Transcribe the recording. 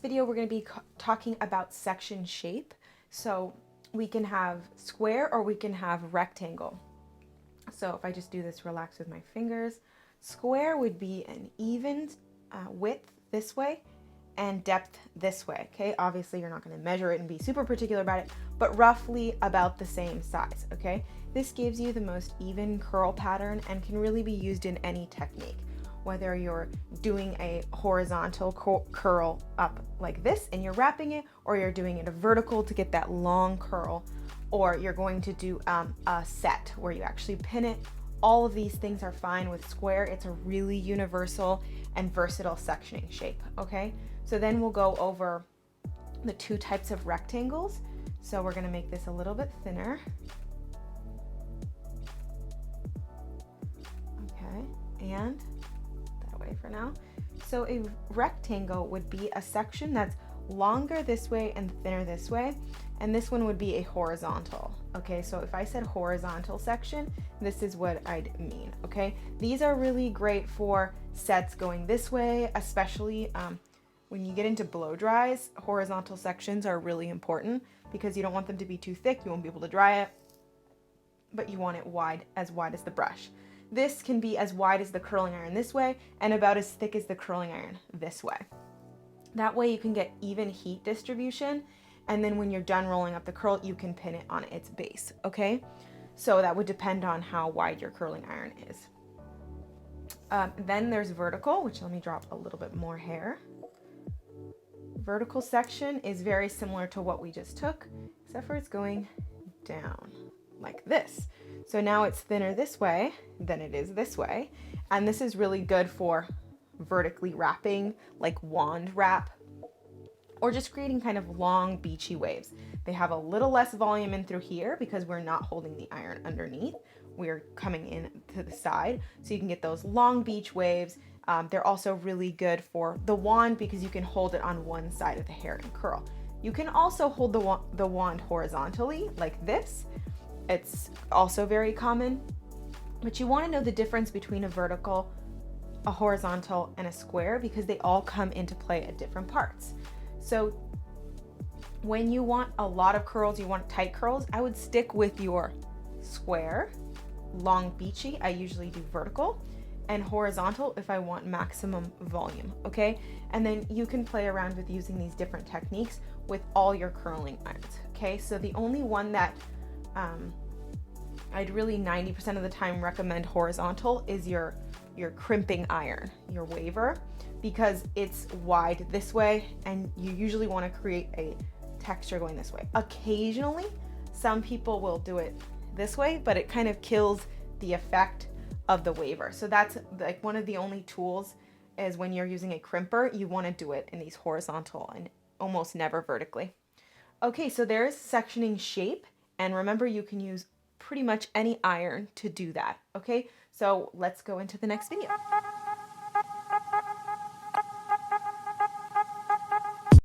video, we're going to be talking about section shape. So we can have square or we can have rectangle. So if I just do this relax with my fingers, square would be an even width this way and depth this way. Okay, obviously you're not going to measure it and be super particular about it, but roughly about the same size. Okay, this gives you the most even curl pattern and can really be used in any technique. Whether you're doing a horizontal curl up like this and you're wrapping it, or you're doing it a vertical to get that long curl, or you're going to do a set where you actually pin it. All of these things are fine with square. It's a really universal and versatile sectioning shape, okay? So then we'll go over the two types of rectangles. So we're gonna make this a little bit thinner. Okay, and for now. So a rectangle would be a section that's longer this way and thinner this way, and this one would be a horizontal. Okay, so if I said horizontal section, this is what I'd mean. Okay, these are really great for sets going this way, especially when you get into blow dries. Horizontal sections are really important because you don't want them to be too thick. You won't be able to dry it, but you want it wide as the brush. This can be as wide as the curling iron this way and about as thick as the curling iron this way. That way you can get even heat distribution, and then when you're done rolling up the curl, you can pin it on its base, okay? So that would depend on how wide your curling iron is. Then there's vertical, which let me drop a little bit more hair. Vertical section is very similar to what we just took, except for it's going down like this. So now it's thinner this way than it is this way. And this is really good for vertically wrapping, like wand wrap, or just creating kind of long beachy waves. They have a little less volume in through here because we're not holding the iron underneath. We're coming in to the side. So you can get those long beach waves. They're also really good for the wand because you can hold it on one side of the hair and curl. You can also hold the wand horizontally like this. It's also very common, but you want to know the difference between a vertical, a horizontal, and a square because they all come into play at different parts. So when you want a lot of curls, you want tight curls, I would stick with your square. Long beachy, I usually do vertical, and horizontal if I want maximum volume, okay? And then you can play around with using these different techniques with all your curling irons, okay? So the only one that I'd really 90% of the time recommend horizontal is your crimping iron, your waver, because it's wide this way and you usually want to create a texture going this way. Occasionally, some people will do it this way, but it kind of kills the effect of the waver. So that's like one of the only tools is when you're using a crimper, you want to do it in these horizontal and almost never vertically. Okay, so there's sectioning shape. And remember, you can use pretty much any iron to do that, okay? So let's go into the next video.